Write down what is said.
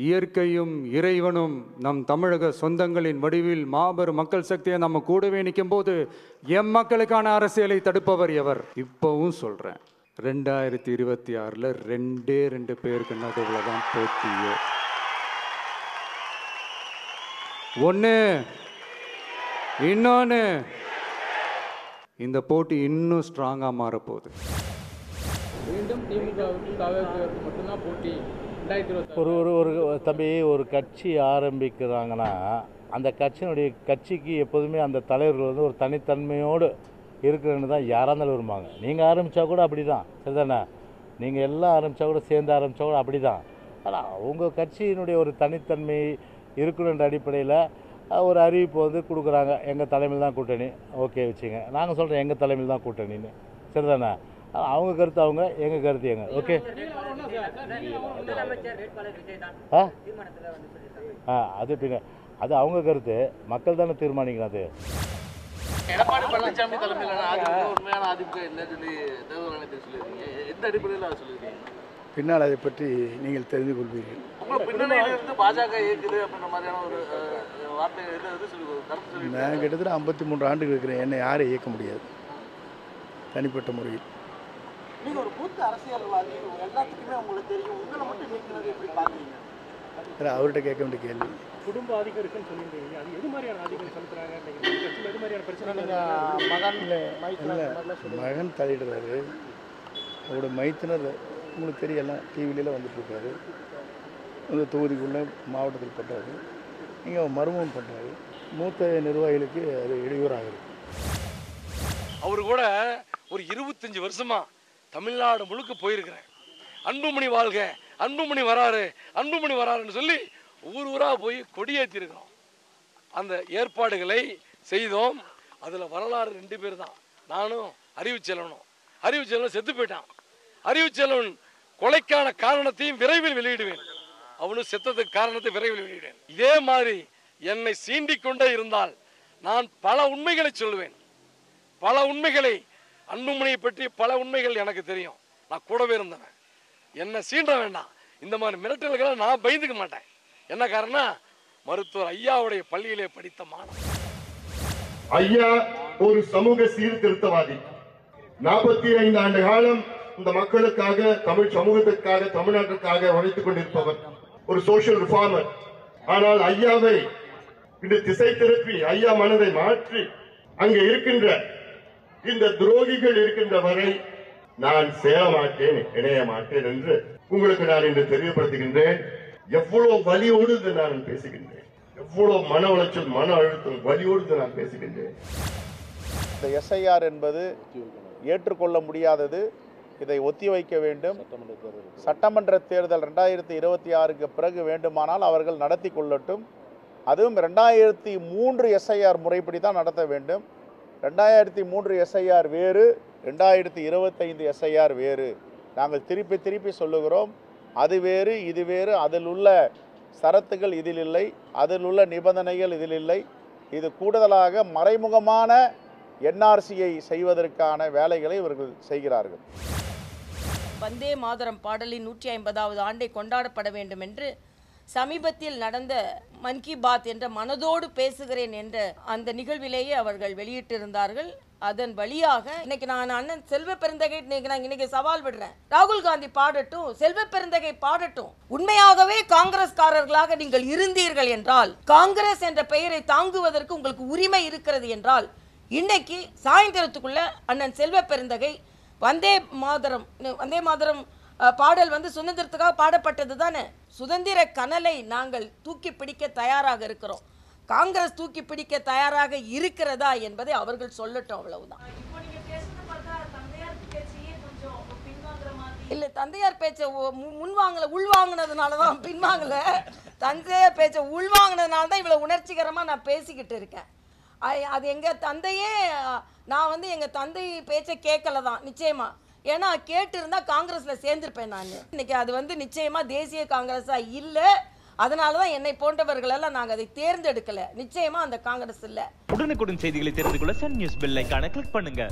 இயற்கையும் இறைவனும் நம் தமிழக சொந்தங்களின் வடிவில் மாபெரும் மக்கள் சக்தியை நம்ம கூடவே நிற்கும் போது எம் மக்களுக்கான அரசியலை தடுப்பவர் எவர்? இப்பவும் சொல்றேன், 2026 2 பேருக்கு நடுவில் தான் போட்டியே. ஒன்று, இன்னொன்று, இந்த போட்டி இன்னும் ஸ்ட்ராங்காக மாறப்போகுது. மீண்டும் திமுகவுக்கு மட்டும்தான் போட்டி. ஒரு தம்பி, ஒரு கட்சி ஆரம்பிக்கிறாங்கன்னா அந்த கட்சிக்கு எப்போதுமே அந்த தலைவர்கள் வந்து ஒரு தனித்தன்மையோடு இருக்கிறன்னு தான் யாராக இருந்தாலும் விரும்பாங்க. நீங்கள் ஆரம்பித்தா கூட அப்படி தான், சரிதானே? நீங்கள் எல்லாம் ஆரம்பித்தா கூட சேர்ந்து ஆரம்பித்தா கூட அப்படி தான். ஆனால் அவங்க கட்சியினுடைய ஒரு தனித்தன்மை இருக்கணுன்ற அடிப்படையில் ஒரு அறிவிப்பு வந்து கொடுக்குறாங்க, எங்கள் தலைமையில் தான் கூட்டணி. ஓகே வச்சுங்க, நாங்கள் சொல்கிறோம் எங்கள் தலைமையில் தான் கூட்டணின்னு, சரிதானே? அவங்க கருத்து அவங்க, எங்கள் கருத்து எங்க. ஓகே, அது பின்ன அது அவங்க கருத்து, மக்கள் தானே தீர்மானிக்கணும். அது எடப்பாடி பழனிசாமி தலைமையிலான உண்மையான அதிமுக இல்லைன்னு சொல்லி தேர்தல் ஆணையத்தில் சொல்லியிருக்கீங்க. எந்த அடிப்படையில் அதை சொல்லியிருக்கீங்க? பின்னால் அதை பற்றி நீங்கள் தெரிந்து கொள்வீர்கள். உங்கள் பின்னணியிலிருந்து பாஜக இயக்குது அப்படின்ற மாதிரியான ஒரு வார்த்தை கருத்து சொல்லி நான் கிட்டத்தட்ட 53 ஆண்டுகள் இருக்கிறேன். என்னை யாரை இயக்க முடியாது தனிப்பட்ட முறையில். நீங்கள் ஒரு மூத்த அரசியல்வாதி, எல்லாத்துக்குமே உங்களுக்கு தெரியும், உங்களை மட்டும் நீக்கிறது எப்படி பார்க்குறீங்க? அவர்கிட்ட கேட்க வேண்டிய கேள்வி. குடும்ப ஆதிக்கம் இருக்குன்னு சொல்லியிருந்தீங்க, அது எது மாதிரியான ஆதிக்கம் செலுத்துறாங்க? எது மாதிரியான பிரச்சனை? மகன் தலையிடுறாரு, அவரோட மைத்தினர் உங்களுக்கு தெரியலாம், டிவிலெலாம் வந்துட்டுருக்காரு. அந்த தொகுதிக்குள்ளே மாவட்டத்தில் பண்ணுறாரு, இங்கே மர்மம் பண்ணுறாரு. மூத்த நிர்வாகிகளுக்கு அது இடையூறாகுது. அவரு கூட ஒரு 25 வருஷமா தமிழ்நாடு முழுக்க போயிருக்கிறேன். அன்புமணி வாழ்க, அன்புமணி வராரு, அன்புமணி வராருன்னு சொல்லி ஊர் ஊராக போய் கொடியேற்றி இருக்கிறோம். அந்த ஏற்பாடுகளை செய்தோம். அதில் வரலாறு 2 பேர் தான், நானும் அறிவுச்செல்வனும். அறிவுச்செல்வன் செத்து போயிட்டான். அறிவுச்செல்வன் கொலைக்கான காரணத்தையும் விரைவில் வெளியிடுவேன். அவனும் செத்ததுக்கு காரணத்தை விரைவில் வெளியிடுவேன். இதே மாதிரி என்னை சீண்டிக் கொண்டே இருந்தால் நான் பல உண்மைகளை சொல்லுவேன். பல உண்மைகளை, அன்புமணியை பற்றி பல உண்மைகள் எனக்கு தெரியும். நான் கூடவே இருந்தேன். என்ன சீண்ட வேண்டாம். இந்த மாதிரி மிரட்டல்களை நான் பயந்துக்க மாட்டேன். என்ன காரணம்? மருத்துவர் ஐயாவுடைய பள்ளியிலே படித்த மாணவன். ஐயா ஒரு சமூக சீர்திருத்தவாதி. 45 ஆண்டு காலம் இந்த மக்களுக்காக, தமிழ் சமூகத்திற்காக, தமிழ்நாட்டிற்காக உழைத்துக் கொண்டிருப்பவர், ஒரு சோசியல் ரிஃபார்மர். ஆனால் ஐயாவை இந்த திசை திருப்பி, ஐயா மனதை மாற்றி, அங்கே இருக்கின்ற இந்த துரோகிகள் இருக்கின்ற வரை நான் சேர மாட்டேன், இணைய மாட்டேன் என்று உங்களுக்கு நான் இன்று தெரியப்படுத்துகின்றேன். எவ்வளவு வலியோடு நான் பேசுகின்றேன், எவ்வளவு மன உளைச்சல், மன அழுத்தம், வலியோடு நான் பேசுகின்றேன். இந்த எஸ்ஐஆர் என்பது ஏற்றுக்கொள்ள முடியாதது. இதை ஒத்திவைக்க வேண்டும். சட்டமன்ற தேர்தல் 2026க்கு பிறகு வேண்டுமானால் அவர்கள் நடத்தி கொள்ளட்டும். அதுவும் 2003 எஸ்ஐஆர் முறைப்படி தான் நடத்த வேண்டும். 2003 எஸ்ஐஆர் வேறு, 2025 எஸ்ஐஆர் வேறு. நாங்கள் திருப்பி திருப்பி சொல்லுகிறோம், அது வேறு இது வேறு. அதில் உள்ள சரத்துகள் இதில் இல்லை, அதில் உள்ள நிபந்தனைகள் இதில் இல்லை. இது கூடுதலாக மறைமுகமான என்ஆர்சியை செய்வதற்கான வேலைகளை இவர்கள் செய்கிறார்கள். வந்தே மாதரம் பாடலின் 150வது ஆண்டை கொண்டாடப்பட வேண்டும் என்று சமீபத்தில் நடந்த மன் கி பாத் என்ற மனதோடு பேசுகிறேன் என்ற அந்த நிகழ்விலேயே அவர்கள் வெளியிட்டிருந்தார்கள். அதன் வழியாக இன்னைக்கு நான் அண்ணன் செல்வ பெருந்தகை இன்னைக்கு சவால் விடுறேன். ராகுல் காந்தி பாடட்டும், செல்வ பெருந்தகை பாடட்டும். உண்மையாகவே காங்கிரஸ்காரர்களாக நீங்கள் இருந்தீர்கள் என்றால், காங்கிரஸ் என்ற பெயரை தாங்குவதற்கு உங்களுக்கு உரிமை இருக்கிறது என்றால், இன்னைக்கு சாயந்தரத்துக்குள்ள அண்ணன் செல்வ பெருந்தகை வந்தே மாதரம் பாடல் வந்து சுதந்திரத்துக்காக பாடப்பட்டது தானே. சுதந்திர கனலை நாங்கள் தூக்கி பிடிக்க தயாராக இருக்கிறோம். காங்கிரஸ் தூக்கி பிடிக்க தயாராக இருக்கிறதா என்பதை அவர்கள் சொல்லட்டும், அவ்வளவுதான். இல்லை, தந்தையார் பேச்சை முன்வாங்கல, உள்வாங்கினதுனாலதான் பின்வாங்கல. தந்தையார் பேச்சை உள்வாங்கினதுனால தான் இவ்வளவு உணர்ச்சிகரமா நான் பேசிக்கிட்டு இருக்கேன். அது எங்கள் தந்தையே, நான் வந்து எங்கள் தந்தை பேச்சை கேட்கல தான் நிச்சயமா. ஏன்னா கேட்டு இருந்தால் காங்கிரஸில் சேர்ந்துருப்பேன் நான். இன்னைக்கு அது வந்து நிச்சயமாக தேசிய காங்கிரஸாக இல்லை. அதனால தான் என்னை போன்றவர்களெல்லாம் நாங்கள் அதை தேர்ந்தெடுக்கலை. நிச்சயமாக அந்த காங்கிரஸ் இல்லை. உடனுக்குடன் செய்திகளை தெரிந்து கொள்ள சன் நியூஸ் பெல் ஐகானை கிளிக் பண்ணுங்க.